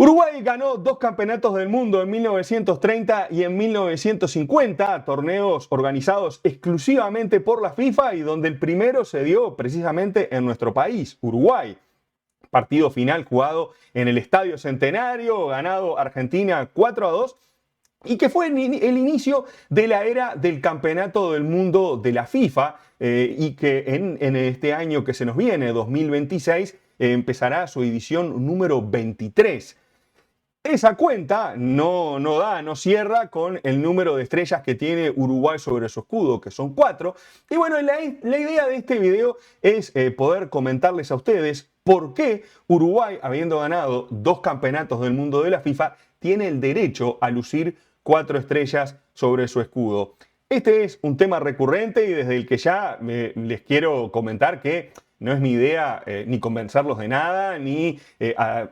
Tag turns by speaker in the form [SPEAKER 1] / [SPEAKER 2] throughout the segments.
[SPEAKER 1] Uruguay ganó dos campeonatos del mundo en 1930 y en 1950, torneos organizados exclusivamente por la FIFA y donde el primero se dio precisamente en nuestro país, Uruguay. Partido final jugado en el Estadio Centenario, ganado Argentina 4-2 y que fue el inicio de la era del campeonato del mundo de la FIFA y que en este año que se nos viene, 2026, empezará su edición número 23. Esa cuenta no cierra con el número de estrellas que tiene Uruguay sobre su escudo, que son 4. Y bueno, la idea de este video es poder comentarles a ustedes por qué Uruguay, habiendo ganado dos campeonatos del mundo de la FIFA, tiene el derecho a lucir 4 estrellas sobre su escudo. Este es un tema recurrente y desde el que ya les quiero comentar que no es mi idea ni convencerlos de nada, ni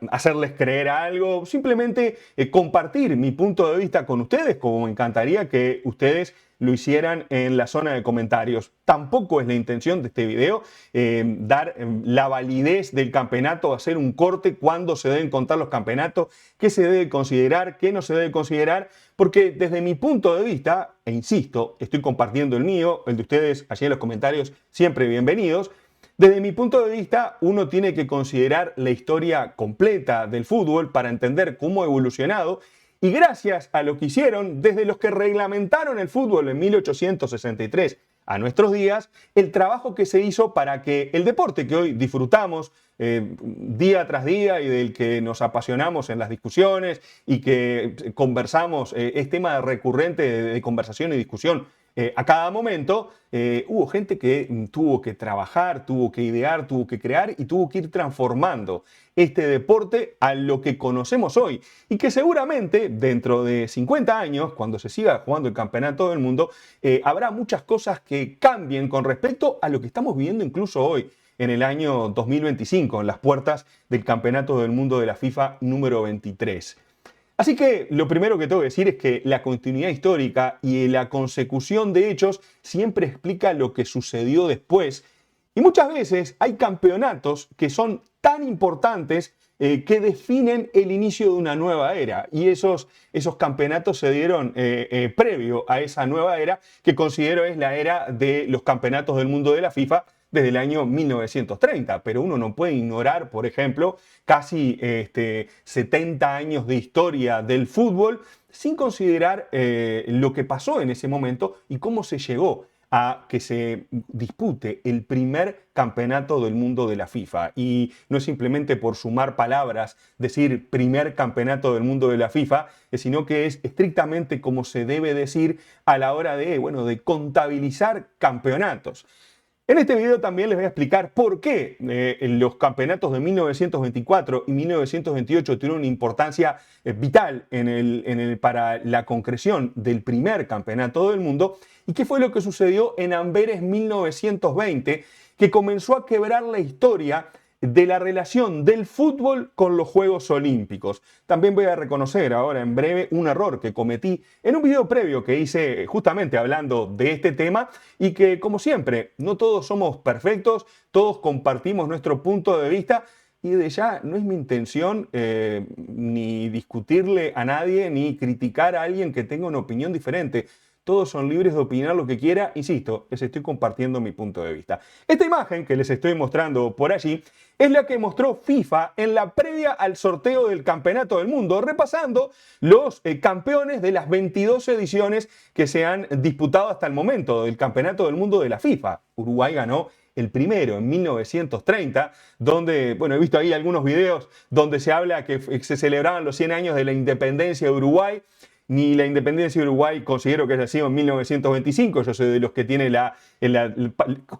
[SPEAKER 1] hacerles creer algo, simplemente compartir mi punto de vista con ustedes, como me encantaría que ustedes lo hicieran en la zona de comentarios. Tampoco es la intención de este video dar la validez del campeonato, hacer un corte, cuándo se deben contar los campeonatos, qué se debe considerar, qué no se debe considerar, porque desde mi punto de vista, e insisto, estoy compartiendo el mío, el de ustedes allí en los comentarios, siempre bienvenidos. Desde mi punto de vista, uno tiene que considerar la historia completa del fútbol para entender cómo ha evolucionado y gracias a lo que hicieron desde los que reglamentaron el fútbol en 1863 a nuestros días, el trabajo que se hizo para que el deporte que hoy disfrutamos día tras día y del que nos apasionamos en las discusiones y que conversamos, es tema recurrente de conversación y discusión a cada momento, hubo gente que tuvo que trabajar, tuvo que idear, tuvo que crear y tuvo que ir transformando este deporte a lo que conocemos hoy. Y que seguramente dentro de 50 años, cuando se siga jugando el campeonato del mundo, habrá muchas cosas que cambien con respecto a lo que estamos viviendo incluso hoy, en el año 2025, en las puertas del campeonato del mundo de la FIFA número 23. Así que lo primero que tengo que decir es que la continuidad histórica y la consecución de hechos siempre explica lo que sucedió después. Y muchas veces hay campeonatos que son tan importantes que definen el inicio de una nueva era. Y esos campeonatos se dieron previo a esa nueva era, que considero es la era de los campeonatos del mundo de la FIFA, desde el año 1930, pero uno no puede ignorar, por ejemplo, casi 70 años de historia del fútbol sin considerar lo que pasó en ese momento y cómo se llegó a que se dispute el primer campeonato del mundo de la FIFA. Y no es simplemente por sumar palabras, decir primer campeonato del mundo de la FIFA, sino que es estrictamente como se debe decir a la hora de contabilizar campeonatos. En este video también les voy a explicar por qué los campeonatos de 1924 y 1928 tuvieron una importancia vital para la concreción del primer campeonato del mundo y qué fue lo que sucedió en Amberes 1920, que comenzó a quebrar la historia de la relación del fútbol con los Juegos Olímpicos. También voy a reconocer ahora en breve un error que cometí en un video previo que hice justamente hablando de este tema y que, como siempre, no todos somos perfectos, todos compartimos nuestro punto de vista y de ya no es mi intención ni discutirle a nadie ni criticar a alguien que tenga una opinión diferente. Todos son libres de opinar lo que quiera. Insisto, les estoy compartiendo mi punto de vista. Esta imagen que les estoy mostrando por allí es la que mostró FIFA en la previa al sorteo del Campeonato del Mundo, repasando los campeones de las 22 ediciones que se han disputado hasta el momento del Campeonato del Mundo de la FIFA. Uruguay ganó el primero en 1930, donde, he visto ahí algunos videos donde se habla que se celebraban los 100 años de la independencia de Uruguay. Ni la independencia de Uruguay considero que haya sido en 1925, yo soy de los que tiene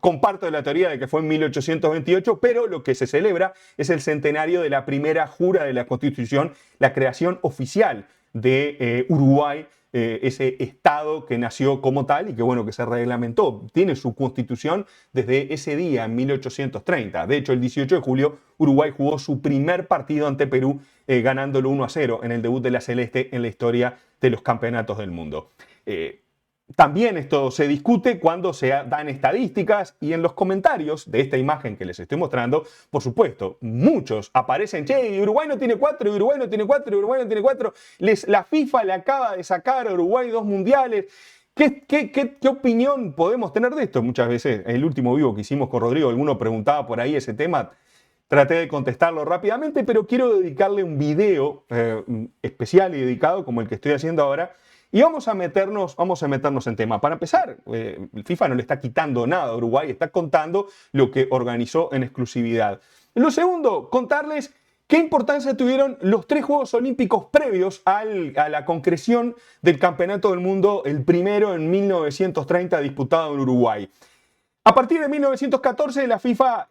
[SPEAKER 1] comparto la teoría de que fue en 1828, pero lo que se celebra es el centenario de la primera jura de la Constitución, la creación oficial de Uruguay, ese estado que nació como tal y que se reglamentó, tiene su constitución desde ese día, en 1830. De hecho, el 18 de julio, Uruguay jugó su primer partido ante Perú, ganándolo 1-0 en el debut de la Celeste en la historia de los campeonatos del mundo. También esto se discute cuando se dan estadísticas y en los comentarios de esta imagen que les estoy mostrando, por supuesto, muchos aparecen, che, Uruguay no tiene 4, Uruguay no tiene 4, Uruguay no tiene 4. La FIFA le acaba de sacar a Uruguay 2 mundiales. ¿Qué opinión podemos tener de esto? Muchas veces, en el último vivo que hicimos con Rodrigo, alguno preguntaba por ahí ese tema. Traté de contestarlo rápidamente, pero quiero dedicarle un video especial y dedicado como el que estoy haciendo ahora. Y vamos a meternos en tema. Para empezar, el FIFA no le está quitando nada a Uruguay, está contando lo que organizó en exclusividad. Lo segundo, contarles qué importancia tuvieron los 3 Juegos Olímpicos previos a la concreción del Campeonato del Mundo, el primero en 1930 disputado en Uruguay. A partir de 1914, la FIFA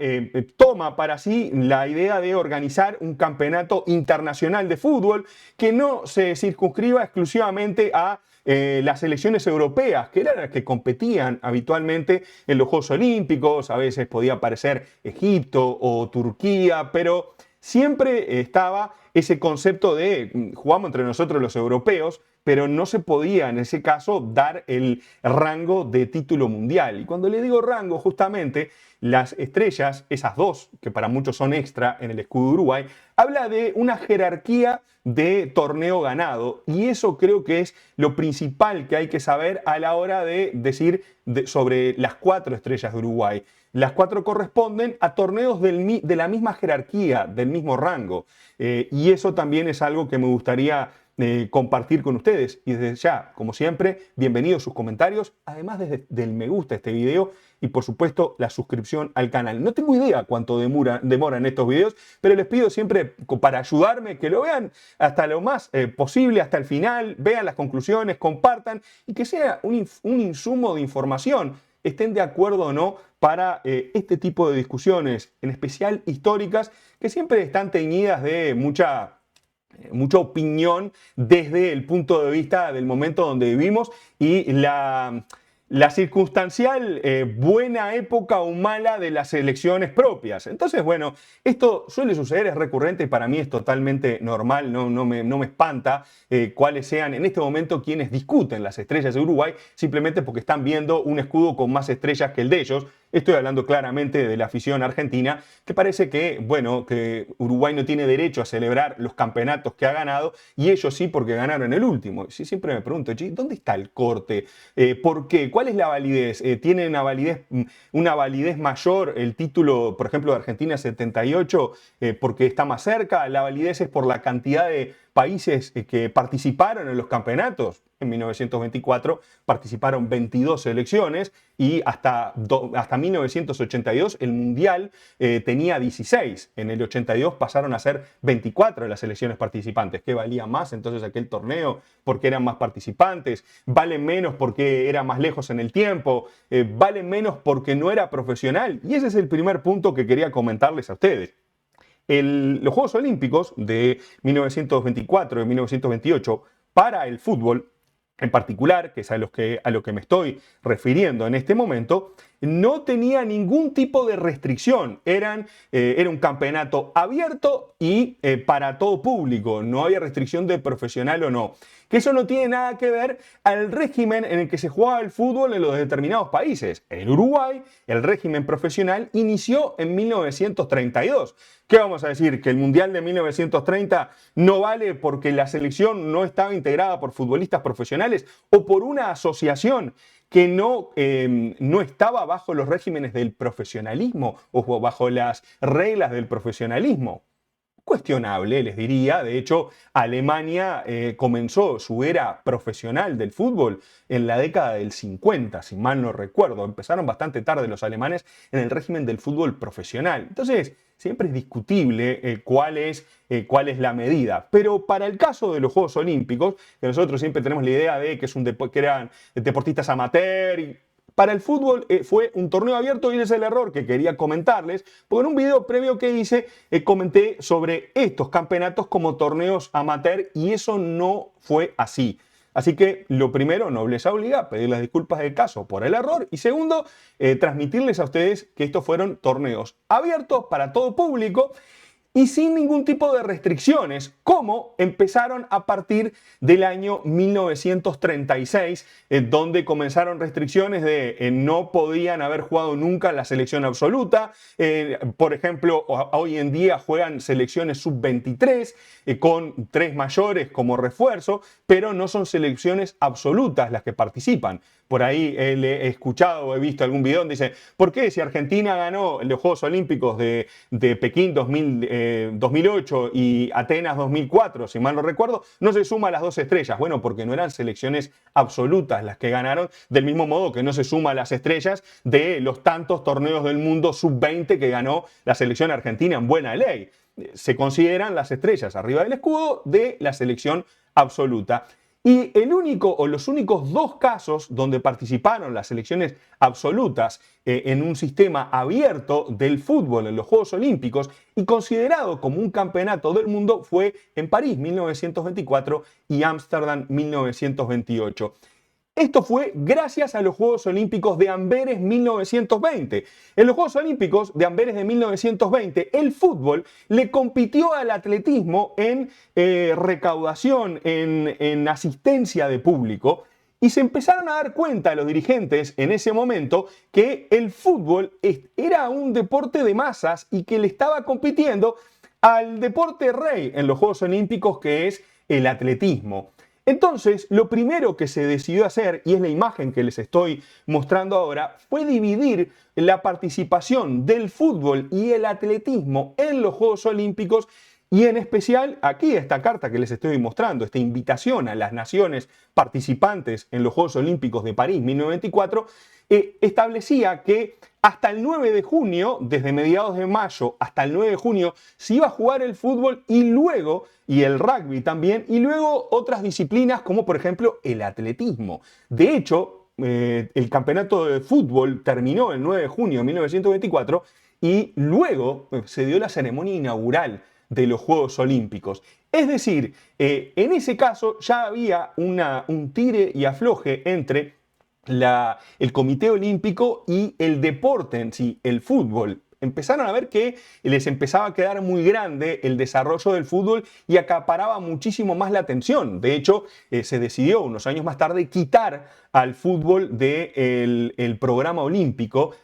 [SPEAKER 1] toma para sí la idea de organizar un campeonato internacional de fútbol que no se circunscriba exclusivamente a las selecciones europeas, que eran las que competían habitualmente en los Juegos Olímpicos. A veces podía aparecer Egipto o Turquía, pero siempre estaba ese concepto de jugamos entre nosotros los europeos, pero no se podía en ese caso dar el rango de título mundial. Y cuando le digo rango, justamente las estrellas, esas 2, que para muchos son extra en el escudo de Uruguay, habla de una jerarquía de torneo ganado. Y eso creo que es lo principal que hay que saber a la hora de decir sobre las 4 estrellas de Uruguay. Las 4 corresponden a torneos de la misma jerarquía, del mismo rango. Y eso también es algo que me gustaría compartir con ustedes. Y desde ya, como siempre, bienvenidos sus comentarios, además del me gusta a este video y por supuesto la suscripción al canal. No tengo idea cuánto demoran estos videos, pero les pido siempre para ayudarme que lo vean hasta lo más posible, hasta el final, vean las conclusiones, compartan y que sea un insumo de información, estén de acuerdo o no, para este tipo de discusiones, en especial históricas, que siempre están teñidas de mucha opinión desde el punto de vista del momento donde vivimos y la circunstancial buena época o mala de las elecciones propias. Entonces, bueno, esto suele suceder, es recurrente y para mí es totalmente normal, no me espanta cuáles sean en este momento quienes discuten las estrellas de Uruguay, simplemente porque están viendo un escudo con más estrellas que el de ellos. Estoy hablando claramente de la afición argentina, que parece que, bueno, que Uruguay no tiene derecho a celebrar los campeonatos que ha ganado y ellos sí porque ganaron el último. Sí, siempre me pregunto, ¿dónde está el corte? ¿Por qué? ¿Cuál es la validez? ¿Tiene una validez mayor el título, por ejemplo, de Argentina 78 porque está más cerca? ¿La validez es por la cantidad de países que participaron en los campeonatos? En 1924 participaron 22 selecciones y hasta 1982 el Mundial tenía 16. En el 82 pasaron a ser 24 las selecciones participantes. ¿Qué valía más entonces aquel torneo? Porque eran más participantes. ¿Vale menos porque era más lejos en el tiempo? ¿Vale menos porque no era profesional? Y ese es el primer punto que quería comentarles a ustedes. Los Juegos Olímpicos de 1924 y 1928 para el fútbol en particular, que es a lo que me estoy refiriendo en este momento, no tenía ningún tipo de restricción. Era un campeonato abierto y para todo público. No había restricción de profesional o no. Que eso no tiene nada que ver al régimen en el que se jugaba el fútbol en los determinados países. En Uruguay, el régimen profesional inició en 1932. ¿Qué vamos a decir? ¿Que el Mundial de 1930 no vale porque la selección no estaba integrada por futbolistas profesionales o por una asociación que no estaba bajo los regímenes del profesionalismo o bajo las reglas del profesionalismo? Cuestionable, les diría. De hecho, Alemania comenzó su era profesional del fútbol en la década del 50, si mal no recuerdo. Empezaron bastante tarde los alemanes en el régimen del fútbol profesional. Entonces, siempre es discutible cuál es la medida. Pero para el caso de los Juegos Olímpicos, que nosotros siempre tenemos la idea de que eran deportistas amateur. Para el fútbol fue un torneo abierto y ese es el error que quería comentarles, porque en un video previo que hice comenté sobre estos campeonatos como torneos amateur y eso no fue así. Así que lo primero, no les obliga a pedir las disculpas del caso por el error y segundo, transmitirles a ustedes que estos fueron torneos abiertos para todo público y sin ningún tipo de restricciones, como empezaron a partir del año 1936, donde comenzaron restricciones de no podían haber jugado nunca la selección absoluta. Por ejemplo, hoy en día juegan selecciones sub-23 con 3 mayores como refuerzo, pero no son selecciones absolutas las que participan. Por ahí he escuchado o he visto algún video donde dice, ¿por qué si Argentina ganó los Juegos Olímpicos de Pekín 2008 y Atenas 2004, si mal no recuerdo, no se suma a las 2 estrellas? Bueno, porque no eran selecciones absolutas las que ganaron, del mismo modo que no se suma a las estrellas de los tantos torneos del mundo sub-20 que ganó la selección argentina en buena ley. Se consideran las estrellas arriba del escudo de la selección absoluta. Y el único o los únicos 2 casos donde participaron las selecciones absolutas en un sistema abierto del fútbol en los Juegos Olímpicos y considerado como un campeonato del mundo fue en París 1924 y Ámsterdam 1928. Esto fue gracias a los Juegos Olímpicos de Amberes 1920. En los Juegos Olímpicos de Amberes de 1920, el fútbol le compitió al atletismo en recaudación, en asistencia de público, y se empezaron a dar cuenta los dirigentes en ese momento que el fútbol era un deporte de masas y que le estaba compitiendo al deporte rey en los Juegos Olímpicos, que es el atletismo. Entonces, lo primero que se decidió hacer, y es la imagen que les estoy mostrando ahora, fue dividir la participación del fútbol y el atletismo en los Juegos Olímpicos, y en especial aquí esta carta que les estoy mostrando, esta invitación a las naciones participantes en los Juegos Olímpicos de París 1924, establecía que hasta el 9 de junio, desde mediados de mayo hasta el 9 de junio, se iba a jugar el fútbol y el rugby también, y luego otras disciplinas como por ejemplo el atletismo. De hecho, el campeonato de fútbol terminó el 9 de junio de 1924 y luego se dio la ceremonia inaugural de los Juegos Olímpicos. Es decir, en ese caso ya había un tire y afloje entre el Comité Olímpico y el deporte en sí, el fútbol. Empezaron a ver que les empezaba a quedar muy grande el desarrollo del fútbol y acaparaba muchísimo más la atención. De hecho, se decidió unos años más tarde quitar al fútbol del programa olímpico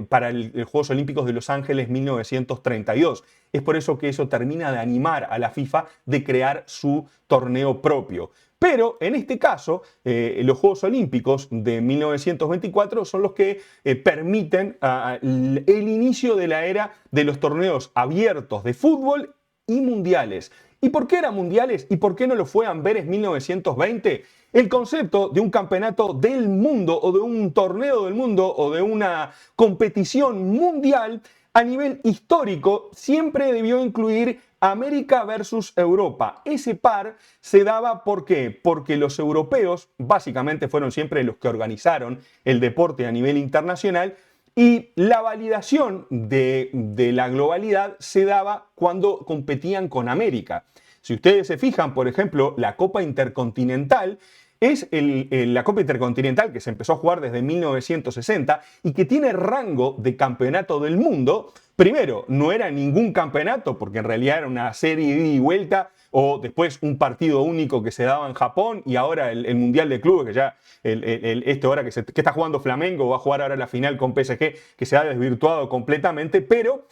[SPEAKER 1] para los Juegos Olímpicos de Los Ángeles 1932. Es por eso que eso termina de animar a la FIFA de crear su torneo propio. Pero en este caso, los Juegos Olímpicos de 1924 son los que permiten el inicio de la era de los torneos abiertos de fútbol y mundiales. ¿Y por qué eran mundiales? ¿Y por qué no lo fue Amberes 1920? El concepto de un campeonato del mundo o de un torneo del mundo o de una competición mundial a nivel histórico siempre debió incluir América versus Europa. Ese par se daba ¿por qué? Porque los europeos básicamente fueron siempre los que organizaron el deporte a nivel internacional y la validación de la globalidad se daba cuando competían con América. Si ustedes se fijan, por ejemplo, la Copa Intercontinental es la Copa Intercontinental que se empezó a jugar desde 1960 y que tiene rango de campeonato del mundo. Primero, no era ningún campeonato porque en realidad era una serie de ida y vuelta o después un partido único que se daba en Japón y ahora el Mundial de Clubes, que ya ahora que está jugando Flamengo, va a jugar ahora la final con PSG, que se ha desvirtuado completamente, pero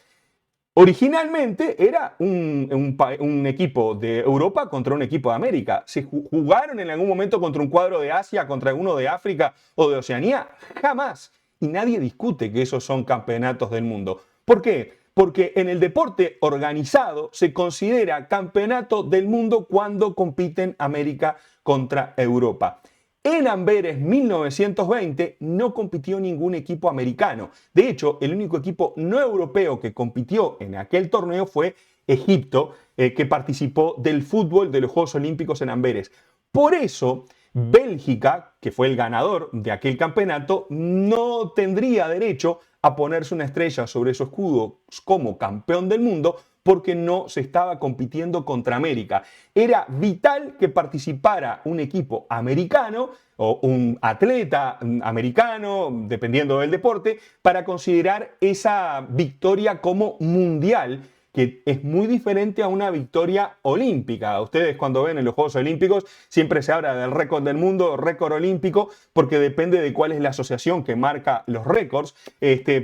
[SPEAKER 1] originalmente era un equipo de Europa contra un equipo de América. ¿Se jugaron en algún momento contra un cuadro de Asia, contra alguno de África o de Oceanía? Jamás. Y nadie discute que esos son campeonatos del mundo. ¿Por qué? Porque en el deporte organizado se considera campeonato del mundo cuando compiten América contra Europa. En Amberes 1920 no compitió ningún equipo americano. De hecho, el único equipo no europeo que compitió en aquel torneo fue Egipto, que participó del fútbol de los Juegos Olímpicos en Amberes. Por eso, Bélgica, que fue el ganador de aquel campeonato, no tendría derecho a ponerse una estrella sobre su escudo como campeón del mundo, porque no se estaba compitiendo contra América. Era vital que participara un equipo americano o un atleta americano, dependiendo del deporte, para considerar esa victoria como mundial, que es muy diferente a una victoria olímpica. Ustedes cuando ven en los Juegos Olímpicos siempre se habla del récord del mundo, récord olímpico, porque depende de cuál es la asociación que marca los récords,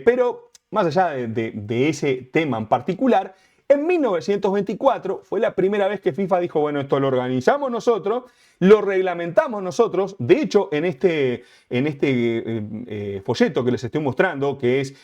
[SPEAKER 1] pero más allá de ese tema en particular, en 1924 fue la primera vez que FIFA dijo, bueno, esto lo organizamos nosotros, lo reglamentamos nosotros. De hecho, en este folleto que les estoy mostrando, que es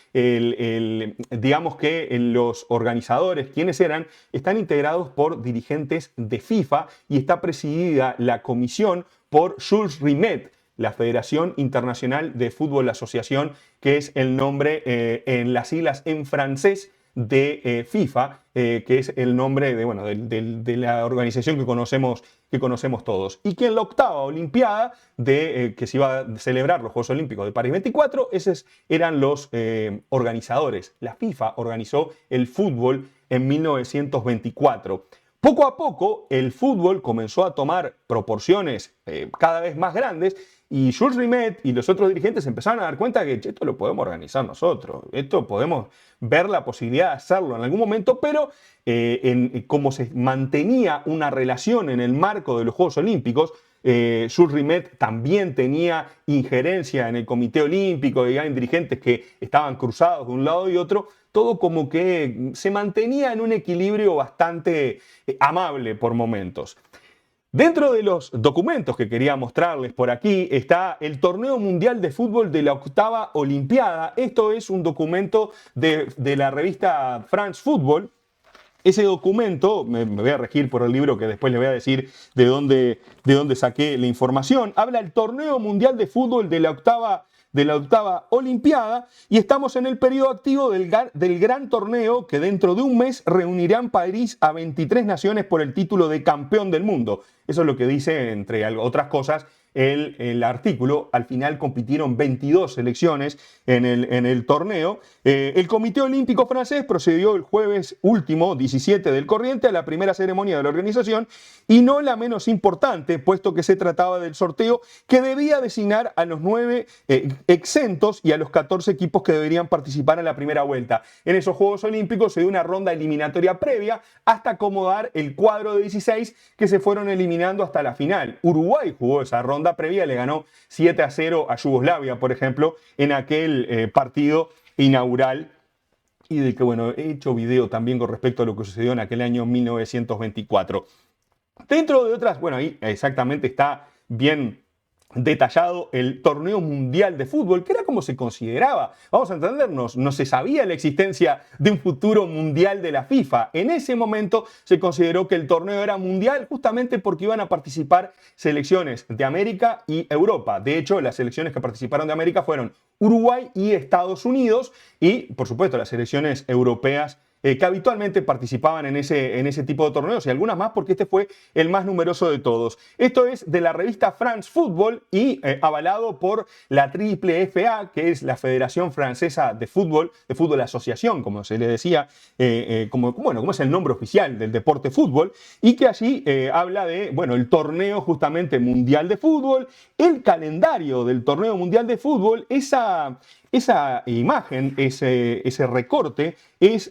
[SPEAKER 1] digamos que los organizadores, quienes eran, están integrados por dirigentes de FIFA y está presidida la comisión por Jules Rimet, la Federación Internacional de Fútbol Asociación, que es el nombre en las siglas en francés de FIFA, que es el nombre de la organización que conocemos todos. Y que en la octava Olimpiada que se iba a celebrar los Juegos Olímpicos de París 24, esos eran los organizadores. La FIFA organizó el fútbol en 1924. Poco a poco el fútbol comenzó a tomar proporciones cada vez más grandes y Jules Rimet y los otros dirigentes empezaron a dar cuenta que esto lo podemos organizar nosotros, esto podemos ver la posibilidad de hacerlo en algún momento, pero como se mantenía una relación en el marco de los Juegos Olímpicos, Jules Rimet también tenía injerencia en el Comité Olímpico, y hay dirigentes que estaban cruzados de un lado y otro, todo como que se mantenía en un equilibrio bastante amable por momentos. Dentro de los documentos que quería mostrarles por aquí está el Torneo Mundial de Fútbol de la octava Olimpiada. Esto es un documento de la revista France Football. Ese documento, me voy a regir por el libro que después les voy a decir de dónde saqué la información, habla del Torneo Mundial de Fútbol de la octava Olimpiada, y estamos en el periodo activo del gran torneo que dentro de un mes reunirá en París a 23 naciones por el título de campeón del mundo. Eso es lo que dice, entre otras cosas, el artículo. Al final compitieron 22 selecciones en el torneo. El Comité Olímpico francés procedió el jueves último, 17 del corriente, a la primera ceremonia de la organización, y no la menos importante, puesto que se trataba del sorteo que debía designar a los 9 exentos y a los 14 equipos que deberían participar en la primera vuelta. En esos Juegos Olímpicos se dio una ronda eliminatoria previa hasta acomodar el cuadro de 16 que se fueron eliminando hasta la final. Uruguay jugó esa ronda previa, le ganó 7-0 a Yugoslavia, por ejemplo, en aquel partido inaugural, y del que, bueno, he hecho video también con respecto a lo que sucedió en aquel año 1924. Dentro de otras, bueno, ahí exactamente está bien detallado el Torneo Mundial de Fútbol, que era como se consideraba. Vamos a entendernos, no se sabía la existencia de un futuro mundial de la FIFA. En ese momento se consideró que el torneo era mundial justamente porque iban a participar selecciones de América y Europa. De hecho, las selecciones que participaron de América fueron Uruguay y Estados Unidos, y por supuesto las selecciones europeas que habitualmente participaban en ese tipo de torneos, y algunas más porque este fue el más numeroso de todos. Esto es de la revista France Football y avalado por la FFA, que es la Federación Francesa de Fútbol Asociación, como se le decía, como es el nombre oficial del deporte fútbol, y que allí habla de, bueno, el torneo justamente mundial de fútbol, el calendario del torneo mundial de fútbol. Esa imagen, ese recorte, es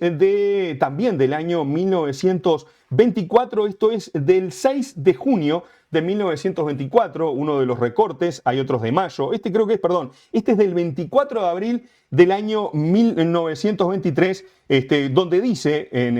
[SPEAKER 1] también del año 1924, esto es del 6 de junio de 1924, uno de los recortes, hay otros de mayo, este es del 24 de abril del año 1923, donde dice en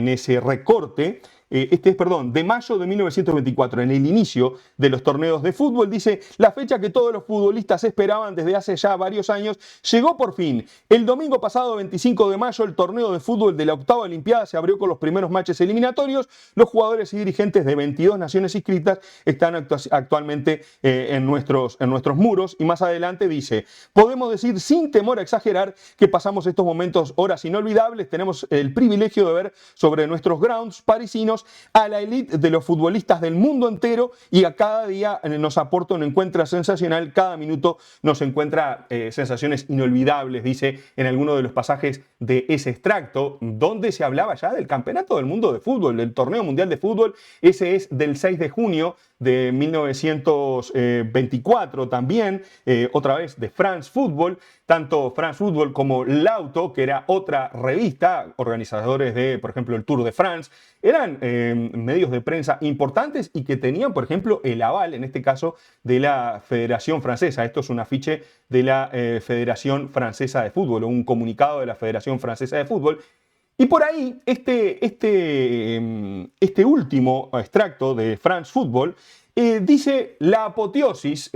[SPEAKER 1] ese recorte, de mayo de 1924, en el inicio de los torneos de fútbol, dice: la fecha que todos los futbolistas esperaban desde hace ya varios años llegó por fin. El domingo pasado, 25 de mayo, el torneo de fútbol de la octava Olimpiada se abrió con los primeros matches eliminatorios. Los jugadores y dirigentes de 22 naciones inscritas están actualmente en nuestros muros. Y más adelante dice: podemos decir sin temor a exagerar que pasamos estos momentos, horas inolvidables. Tenemos el privilegio de ver sobre nuestros grounds parisinos unirnos a la élite de los futbolistas del mundo entero y a cada día nos aporta un encuentro sensacional, cada minuto nos encuentra sensaciones inolvidables, dice en alguno de los pasajes de ese extracto, donde se hablaba ya del Campeonato del Mundo de Fútbol, del Torneo Mundial de Fútbol. Ese es del 6 de junio de 1924 también, otra vez de France Football, tanto France Football como L'Auto, que era otra revista, organizadores de, por ejemplo, el Tour de France, eran medios de prensa importantes y que tenían, por ejemplo, el aval, en este caso, de la Federación Francesa. Esto es un afiche de la Federación Francesa de Fútbol, o un comunicado de la Federación Francesa de Fútbol. Y por ahí, este último extracto de France Football dice la apoteosis,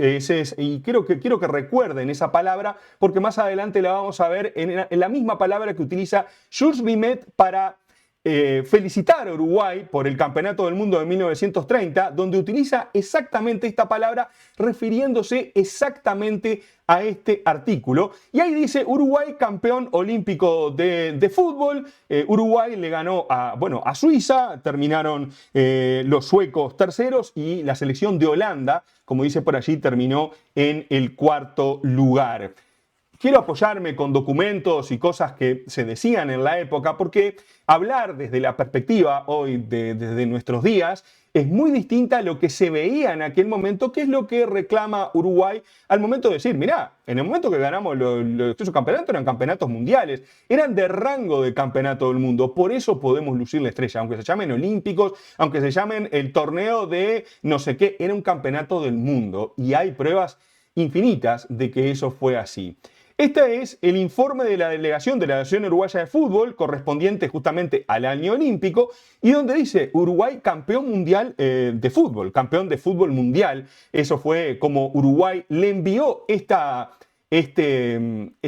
[SPEAKER 1] y quiero que recuerden esa palabra, porque más adelante la vamos a ver en la misma palabra que utiliza Jules Rimet para felicitar a Uruguay por el Campeonato del Mundo de 1930, donde utiliza exactamente esta palabra refiriéndose exactamente a este artículo. Y ahí dice: Uruguay campeón olímpico de fútbol. Uruguay le ganó a Suiza, terminaron los suecos terceros y la selección de Holanda, como dice por allí, terminó en el cuarto lugar. Quiero apoyarme con documentos y cosas que se decían en la época, porque hablar desde la perspectiva hoy, desde nuestros días, es muy distinta a lo que se veía en aquel momento, que es lo que reclama Uruguay al momento de decir: mirá, en el momento que ganamos esos campeonatos eran campeonatos mundiales, eran de rango de campeonato del mundo, por eso podemos lucir la estrella, aunque se llamen olímpicos, aunque se llamen el torneo de no sé qué, era un campeonato del mundo y hay pruebas infinitas de que eso fue así. Este es el informe de la delegación de la Asociación Uruguaya de Fútbol, correspondiente justamente al año olímpico, y donde dice: Uruguay campeón mundial de fútbol, campeón de fútbol mundial. Eso fue como Uruguay le envió este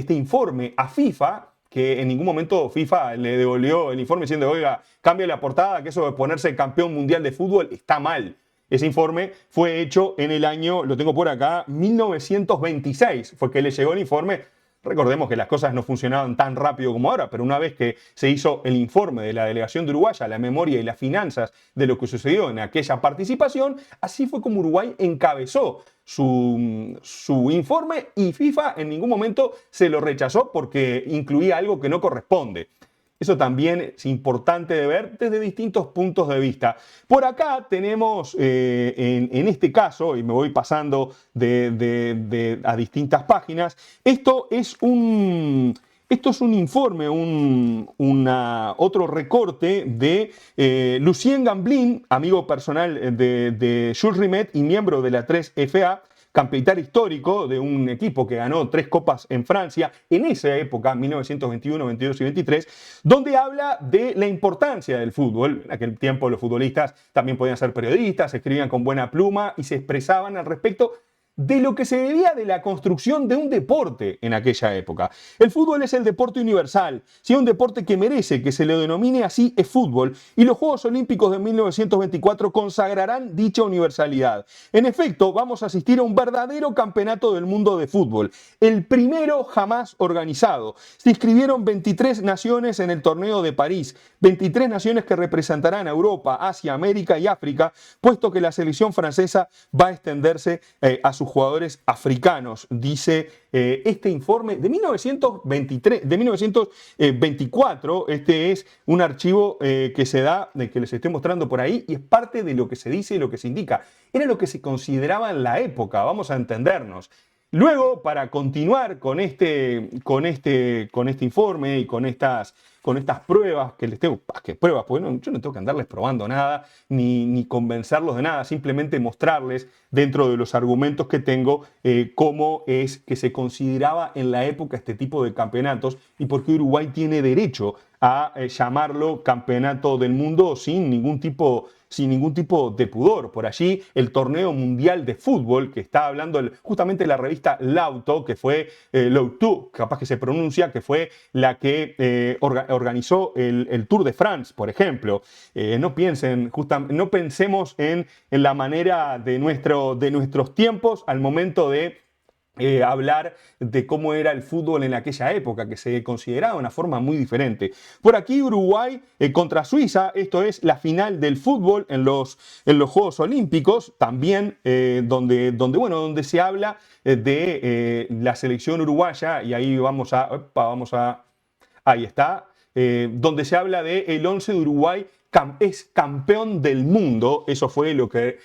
[SPEAKER 1] informe a FIFA, que en ningún momento FIFA le devolvió el informe diciendo: oiga, cambie la portada, que eso de ponerse campeón mundial de fútbol está mal. Ese informe fue hecho en el año, lo tengo por acá, 1926, fue que le llegó el informe. Recordemos que las cosas no funcionaban tan rápido como ahora, pero una vez que se hizo el informe de la delegación de Uruguay, la memoria y las finanzas de lo que sucedió en aquella participación, así fue como Uruguay encabezó su informe, y FIFA en ningún momento se lo rechazó porque incluía algo que no corresponde. Eso también es importante de ver desde distintos puntos de vista. Por acá tenemos, en este caso, y me voy pasando a distintas páginas, esto es un informe, otro recorte de Lucien Gamblin, amigo personal de Jules Rimet y miembro de la 3FA, capitán histórico de un equipo que ganó 3 copas en Francia en esa época, 1921, 22 y 23, donde habla de la importancia del fútbol. En aquel tiempo los futbolistas también podían ser periodistas, escribían con buena pluma y se expresaban al respecto de lo que se debía de la construcción de un deporte en aquella época. El fútbol es el deporte universal. Si hay un deporte que merece que se le denomine así, es fútbol, y los Juegos Olímpicos de 1924 consagrarán dicha universalidad. En efecto, vamos a asistir a un verdadero campeonato del mundo de fútbol, el primero jamás organizado. Se inscribieron 23 naciones en el torneo de París, 23 naciones que representarán a Europa, Asia, América y África, puesto que la selección francesa va a extenderse a sus jugadores africanos, dice este informe de 1924. Este es un archivo que se da, que les estoy mostrando por ahí, y es parte de lo que se dice y lo que se indica. Era lo que se consideraba en la época, vamos a entendernos. Luego, para continuar con este informe y con estas pruebas que les tengo, ¿qué pruebas? Porque yo no tengo que andarles probando nada, ni convencerlos de nada, simplemente mostrarles dentro de los argumentos que tengo cómo es que se consideraba en la época este tipo de campeonatos y por qué Uruguay tiene derecho a llamarlo campeonato del mundo sin ningún tipo de pudor. Por allí el torneo mundial de fútbol, que está hablando justamente la revista L'Auto, que fue L'Auto, capaz que se pronuncia, que fue la que organizó el Tour de France, por ejemplo. No pensemos en la manera de nuestros tiempos al momento de hablar de cómo era el fútbol en aquella época, que se consideraba de una forma muy diferente. Por aquí Uruguay contra Suiza, esto es la final del fútbol en los Juegos Olímpicos, también donde se habla de la selección uruguaya, y ahí ahí está, donde se habla de el 11 de Uruguay es campeón del mundo. Eso fue lo que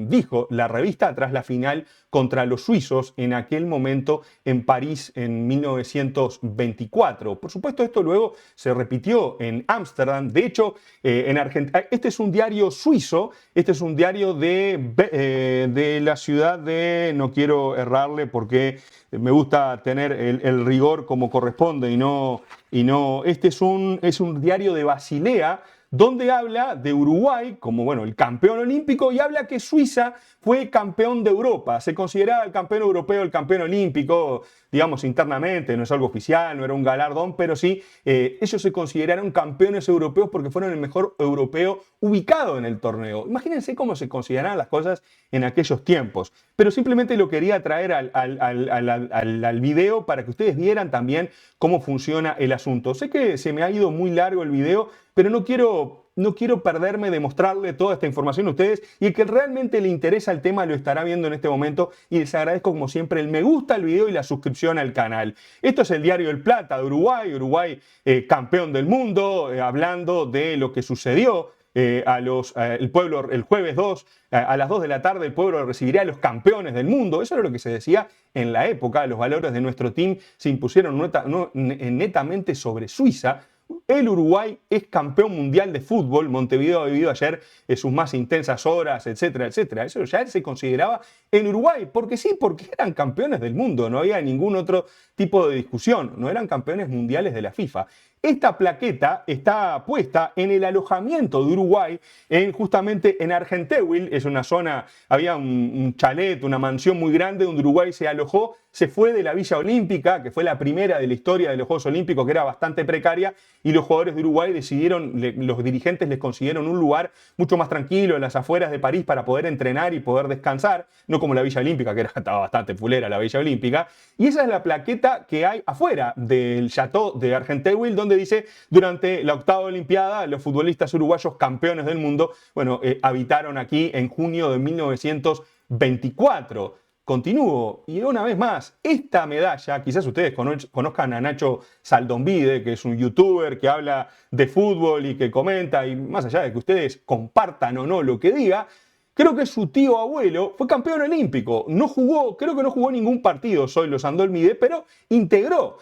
[SPEAKER 1] dijo la revista tras la final contra los suizos en aquel momento en París en 1924. Por supuesto, esto luego se repitió en Ámsterdam. De hecho, en Argentina, este es un diario suizo, este es un diario de la ciudad de, no quiero errarle porque me gusta tener el rigor como corresponde este es un diario de Basilea, donde habla de Uruguay como, bueno, el campeón olímpico, y habla que Suiza fue campeón de Europa. Se consideraba el campeón europeo, el campeón olímpico, digamos internamente, no es algo oficial, no era un galardón, pero sí, ellos se consideraron campeones europeos porque fueron el mejor europeo ubicado en el torneo. Imagínense cómo se consideraban las cosas en aquellos tiempos. Pero simplemente lo quería traer al video para que ustedes vieran también cómo funciona el asunto. Sé que se me ha ido muy largo el video, pero no quiero perderme de mostrarle toda esta información a ustedes, y el que realmente le interesa el tema lo estará viendo en este momento, y les agradezco como siempre el me gusta al video y la suscripción al canal. Esto es el diario El Plata de Uruguay, campeón del mundo, hablando de lo que sucedió. El pueblo el jueves 2 a las 2 de la tarde el pueblo recibiría a los campeones del mundo. Eso era lo que se decía en la época. Los valores de nuestro team se impusieron netamente sobre Suiza. El Uruguay es campeón mundial de fútbol. Montevideo ha vivido ayer sus más intensas horas, etcétera, etcétera. Eso ya se consideraba en Uruguay, porque sí, porque eran campeones del mundo. No había ningún otro tipo de discusión. No eran campeones mundiales de la FIFA. Esta plaqueta está puesta en el alojamiento de Uruguay, justamente en Argenteuil. Es una zona, había un chalet, una mansión muy grande donde Uruguay se alojó. Se fue de la Villa Olímpica, que fue la primera de la historia de los Juegos Olímpicos, que era bastante precaria, y los jugadores de Uruguay los dirigentes les consiguieron un lugar mucho más tranquilo en las afueras de París para poder entrenar y poder descansar, no como la Villa Olímpica, que estaba bastante fulera la Villa Olímpica. Y esa es la plaqueta que hay afuera del Chateau de Argenteuil, donde dice: durante la 8ª Olimpiada, los futbolistas uruguayos campeones del mundo, habitaron aquí en junio de 1924. Continúo, y una vez más, esta medalla, quizás ustedes conozcan a Nacho Saldonvide, que es un youtuber que habla de fútbol y que comenta, y más allá de que ustedes compartan o no lo que diga, creo que su tío abuelo fue campeón olímpico. Creo que no jugó ningún partido Zoilo Saldonvide, pero integró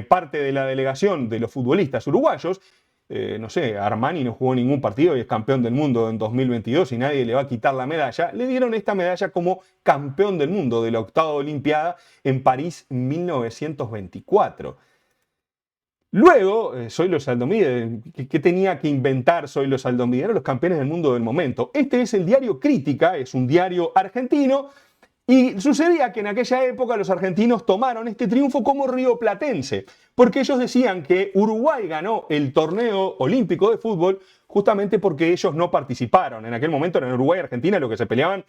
[SPEAKER 1] parte de la delegación de los futbolistas uruguayos. No sé, Armani no jugó ningún partido y es campeón del mundo en 2022 y nadie le va a quitar la medalla. Le dieron esta medalla como campeón del mundo de la 8ª Olimpiada en París 1924. Luego, Zoilo Saldonvide, ¿qué tenía que inventar Zoilo Saldonvide? Eran los campeones del mundo del momento. Este es el diario Crítica, es un diario argentino. Y sucedía que en aquella época los argentinos tomaron este triunfo como rioplatense, porque ellos decían que Uruguay ganó el torneo olímpico de fútbol justamente porque ellos no participaron. En aquel momento en Uruguay y Argentina lo que se peleaban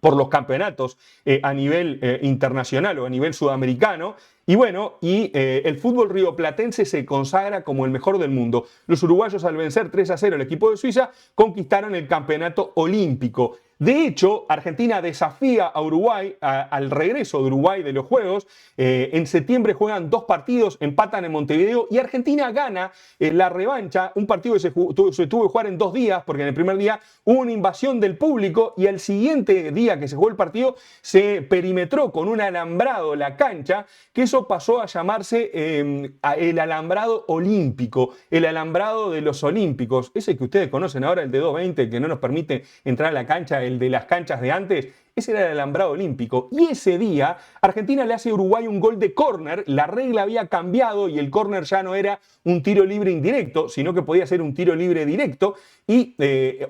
[SPEAKER 1] por los campeonatos a nivel internacional o a nivel sudamericano. Y bueno, el fútbol rioplatense se consagra como el mejor del mundo. Los uruguayos, al vencer 3-0 al equipo de Suiza, conquistaron el campeonato olímpico. De hecho, Argentina desafía a Uruguay al regreso de Uruguay de los Juegos. En septiembre juegan 2 partidos, empatan en Montevideo y Argentina gana la revancha. Un partido que se tuvo que jugar en 2 días porque en el primer día hubo una invasión del público y al siguiente día que se jugó el partido se perimetró con un alambrado la cancha, que eso pasó a llamarse el alambrado olímpico, el alambrado de los olímpicos. Ese que ustedes conocen ahora, el de 220, que no nos permite entrar a la cancha, el de las canchas de antes. Ese era el alambrado olímpico. Y ese día Argentina le hace a Uruguay un gol de córner. La regla había cambiado y el córner ya no era un tiro libre indirecto, sino que podía ser un tiro libre directo. Y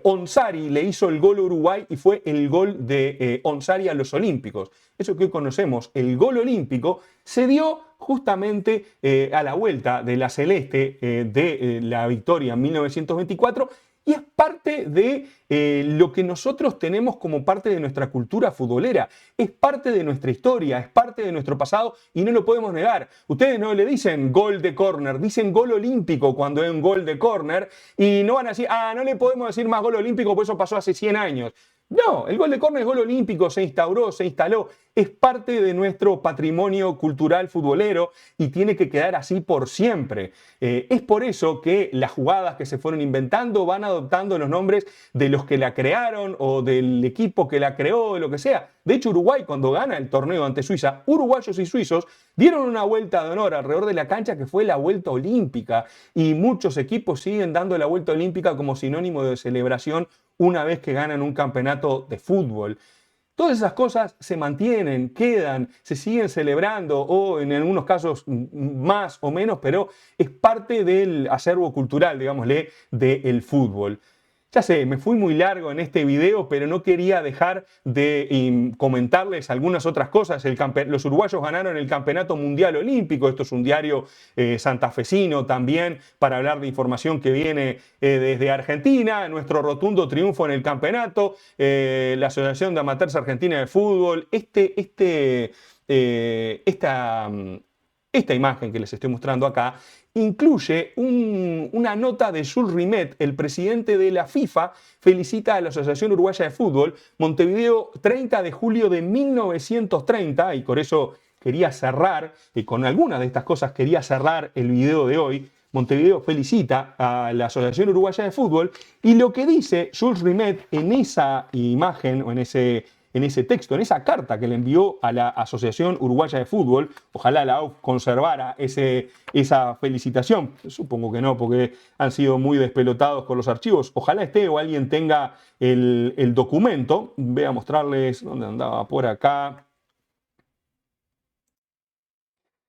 [SPEAKER 1] Onsari le hizo el gol a Uruguay y fue el gol de Onsari a los Olímpicos. Eso que hoy conocemos, el gol olímpico, se dio justamente a la vuelta de la celeste de la victoria en 1924. y es parte de lo que nosotros tenemos como parte de nuestra cultura futbolera, es parte de nuestra historia, es parte de nuestro pasado y no lo podemos negar. Ustedes no le dicen gol de córner, dicen gol olímpico cuando es un gol de córner y no van a decir, no le podemos decir más gol olímpico porque eso pasó hace 100 años. No, el gol de córner es gol olímpico, se instauró, se instaló, es parte de nuestro patrimonio cultural futbolero y tiene que quedar así por siempre. Es por eso que las jugadas que se fueron inventando van adoptando los nombres de los que la crearon o del equipo que la creó, de lo que sea. De hecho, Uruguay, cuando gana el torneo ante Suiza, uruguayos y suizos dieron una vuelta de honor alrededor de la cancha que fue la vuelta olímpica y muchos equipos siguen dando la vuelta olímpica como sinónimo de celebración una vez que ganan un campeonato de fútbol. Todas esas cosas se mantienen, quedan, se siguen celebrando o en algunos casos más o menos, pero es parte del acervo cultural, digámosle, del fútbol. Ya sé, me fui muy largo en este video, pero no quería dejar de comentarles algunas otras cosas. Los uruguayos ganaron el Campeonato Mundial Olímpico. Esto es un diario santafesino también para hablar de información que viene desde Argentina. Nuestro rotundo triunfo en el campeonato. La Asociación de Amateurs Argentina de Fútbol. Esta imagen que les estoy mostrando acá incluye una nota de Jules Rimet, el presidente de la FIFA, felicita a la Asociación Uruguaya de Fútbol, Montevideo, 30 de julio de 1930, y por eso quería cerrar, con algunas de estas cosas quería cerrar el video de hoy. Montevideo felicita a la Asociación Uruguaya de Fútbol, y lo que dice Jules Rimet en esa imagen, o en ese texto, en esa carta que le envió a la Asociación Uruguaya de Fútbol, ojalá la AUF conservara esa felicitación, supongo que no, porque han sido muy despelotados con los archivos, ojalá esté o alguien tenga el documento, voy a mostrarles dónde andaba por acá.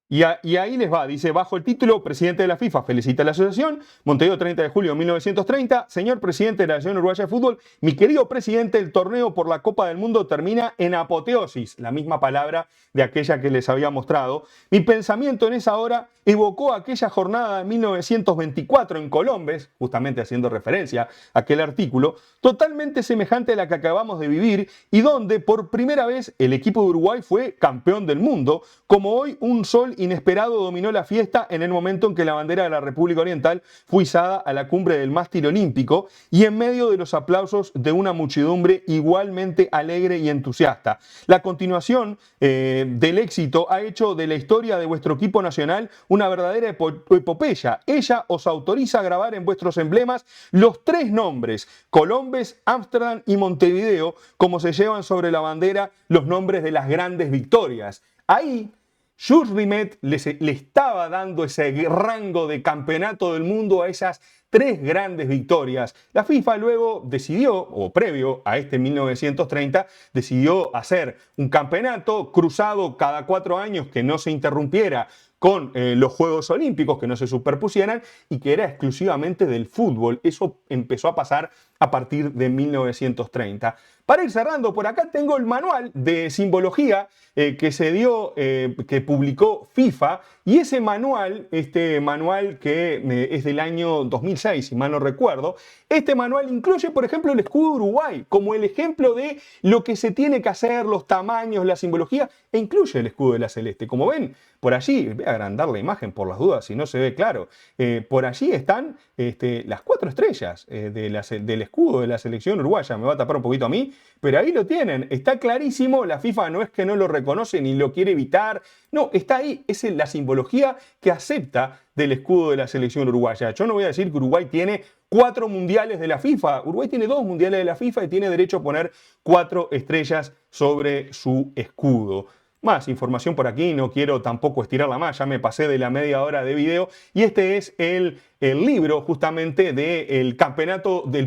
[SPEAKER 1] Y ahí les va, dice, bajo el título, presidente de la FIFA felicita a la asociación, Montevideo 30 de julio de 1930, señor presidente de la Asociación Uruguaya de Fútbol, mi querido presidente, el torneo por la Copa del Mundo termina en apoteosis, la misma palabra de aquella que les había mostrado. Mi pensamiento en esa hora evocó aquella jornada de 1924 en Colombes, justamente haciendo referencia a aquel artículo, totalmente semejante a la que acabamos de vivir y donde por primera vez el equipo de Uruguay fue campeón del mundo, como hoy un sol inesperado dominó la fiesta en el momento en que la bandera de la República Oriental fue izada a la cumbre del mástil olímpico y en medio de los aplausos de una muchedumbre igualmente alegre y entusiasta. La continuación del éxito ha hecho de la historia de vuestro equipo nacional una verdadera epopeya. Ella os autoriza a grabar en vuestros emblemas los 3 nombres, Colombes, Ámsterdam y Montevideo, como se llevan sobre la bandera los nombres de las grandes victorias. Ahí Jules Rimet le estaba dando ese rango de campeonato del mundo a esas 3 grandes victorias. La FIFA luego decidió, o previo a este 1930, decidió hacer un campeonato cruzado cada 4 años que no se interrumpiera con los Juegos Olímpicos, que no se superpusieran y que era exclusivamente del fútbol. Eso empezó a pasar a partir de 1930. Para ir cerrando, por acá tengo el manual de simbología que se dio, que publicó FIFA, y ese manual, este manual que es del año 2006, si mal no recuerdo, este manual incluye, por ejemplo, el escudo de Uruguay, como el ejemplo de lo que se tiene que hacer, los tamaños, la simbología, e incluye el escudo de la Celeste. Como ven, por allí, voy a agrandar la imagen por las dudas, si no se ve claro, por allí están las 4 estrellas del escudo de la selección uruguaya. Me va a tapar un poquito a mí, pero ahí lo tienen, está clarísimo. La FIFA no es que no lo reconoce ni lo quiere evitar, no, está ahí, es la simbología que acepta del escudo de la selección uruguaya. Yo no voy a decir que Uruguay tiene 4 mundiales de la FIFA, Uruguay tiene 2 mundiales de la FIFA y tiene derecho a poner 4 estrellas sobre su escudo. Más información por aquí, no quiero tampoco estirarla más, ya me pasé de la media hora de video y este es el libro justamente del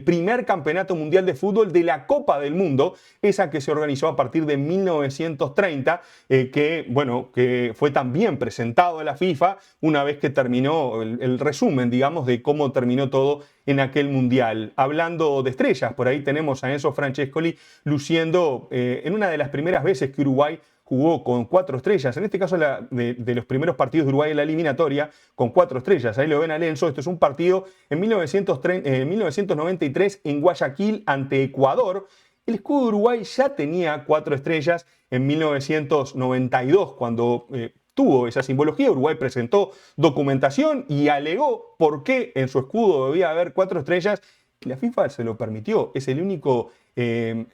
[SPEAKER 1] primer campeonato mundial de fútbol de la Copa del Mundo, esa que se organizó a partir de 1930, que fue también presentado a la FIFA una vez que terminó el resumen, digamos, de cómo terminó todo en aquel mundial. Hablando de estrellas, por ahí tenemos a Enzo Francescoli luciendo en una de las primeras veces que Uruguay jugó con 4 estrellas, en este caso de los primeros partidos de Uruguay en la eliminatoria, con 4 estrellas. Ahí lo ven a Lenzo. Esto es un partido en 1993 en Guayaquil ante Ecuador. El escudo de Uruguay ya tenía 4 estrellas en 1992, cuando tuvo esa simbología. Uruguay presentó documentación y alegó por qué en su escudo debía haber 4 estrellas. Y la FIFA se lo permitió. Es el único que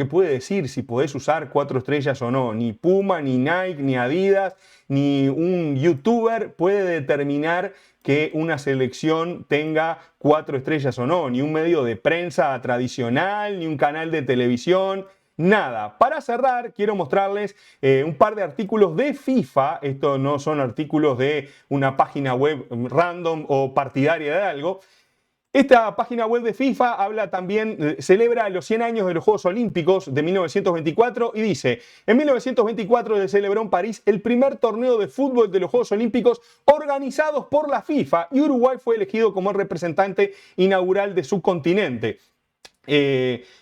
[SPEAKER 1] puede decir si podés usar 4 estrellas o no. Ni Puma, ni Nike, ni Adidas, ni un youtuber puede determinar que una selección tenga 4 estrellas o no. Ni un medio de prensa tradicional, ni un canal de televisión. Nada. Para cerrar, quiero mostrarles un par de artículos de FIFA. Estos no son artículos de una página web random o partidaria de algo. Esta página web de FIFA habla también, celebra los 100 años de los Juegos Olímpicos de 1924 y dice: en 1924 se celebró en París el primer torneo de fútbol de los Juegos Olímpicos organizados por la FIFA y Uruguay fue elegido como el representante inaugural de su continente.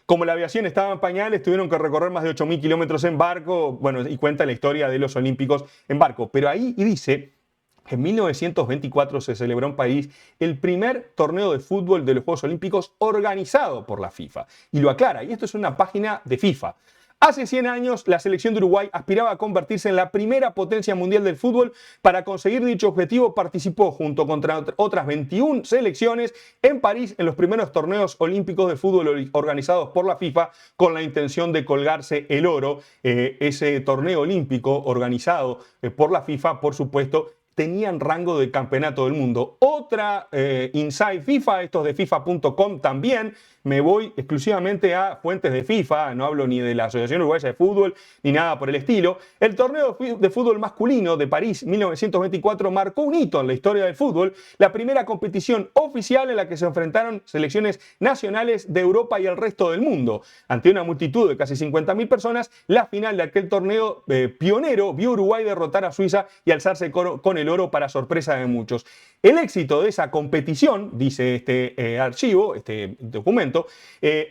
[SPEAKER 1] Como la aviación estaba en pañales, tuvieron que recorrer más de 8.000 kilómetros en barco, bueno, y cuenta la historia de los Olímpicos en barco. Pero ahí dice que en 1924 se celebró en París el primer torneo de fútbol de los Juegos Olímpicos organizado por la FIFA. Y lo aclara, y esto es una página de FIFA. Hace 100 años, la selección de Uruguay aspiraba a convertirse en la primera potencia mundial del fútbol. Para conseguir dicho objetivo, participó junto con otras 21 selecciones en París en los primeros torneos olímpicos de fútbol organizados por la FIFA con la intención de colgarse el oro. Ese torneo olímpico organizado por la FIFA, por supuesto, tenían rango de campeonato del mundo. Otra Inside FIFA, estos de FIFA.com también. Me voy exclusivamente a fuentes de FIFA, no hablo ni de la Asociación Uruguaya de Fútbol ni nada por el estilo. El torneo de fútbol masculino de París 1924 marcó un hito en la historia del fútbol, la primera competición oficial en la que se enfrentaron selecciones nacionales de Europa y el resto del mundo. Ante una multitud de casi 50.000 personas, la final de aquel torneo pionero vio a Uruguay derrotar a Suiza y alzarse con el oro para sorpresa de muchos. El éxito de esa competición, dice este archivo, este documento,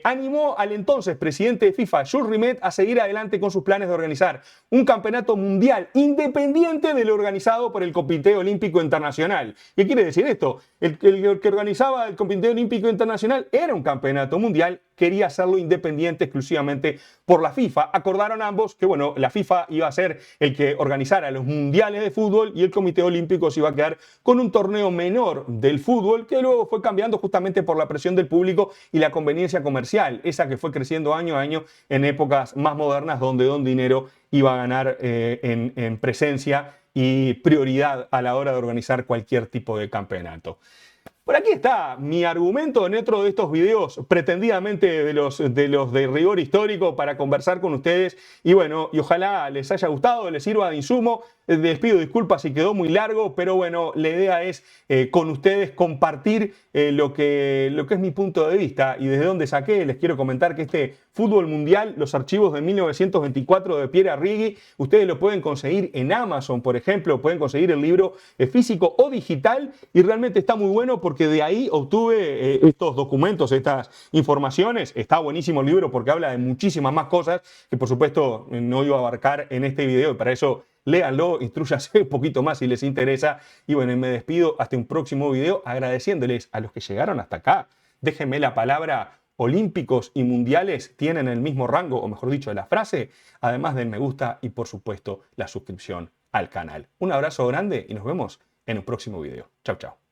[SPEAKER 1] animó al entonces presidente de FIFA, Jules Rimet, a seguir adelante con sus planes de organizar un campeonato mundial independiente de lo organizado por el Comité Olímpico Internacional. ¿Qué quiere decir esto? El que organizaba el Comité Olímpico Internacional era un campeonato mundial, quería hacerlo independiente exclusivamente por la FIFA. Acordaron ambos que, bueno, la FIFA iba a ser el que organizara los mundiales de fútbol y el Comité Olímpico se iba a quedar con un torneo menor del fútbol que luego fue cambiando justamente por la presión del público y la conveniencia comercial, esa que fue creciendo año a año en épocas más modernas donde Don Dinero iba a ganar en presencia y prioridad a la hora de organizar cualquier tipo de campeonato. Por aquí está mi argumento en otro de estos videos pretendidamente de los de rigor histórico para conversar con ustedes y bueno, y ojalá les haya gustado, les sirva de insumo. Les pido disculpas si quedó muy largo, pero bueno, la idea es con ustedes compartir lo que es mi punto de vista y desde dónde saqué. Les quiero comentar que este fútbol mundial, los archivos de 1924 de Pierre Arrighi, ustedes lo pueden conseguir en Amazon, por ejemplo, pueden conseguir el libro físico o digital y realmente está muy bueno porque de ahí obtuve estos documentos, estas informaciones. Está buenísimo el libro porque habla de muchísimas más cosas que por supuesto no iba a abarcar en este video y para eso léanlo, instrúyanse un poquito más si les interesa. Y bueno, me despido hasta un próximo video agradeciéndoles a los que llegaron hasta acá. Déjenme la palabra olímpicos y mundiales tienen el mismo rango, o mejor dicho, la frase, además del me gusta y por supuesto la suscripción al canal. Un abrazo grande y nos vemos en un próximo video. Chau, chau.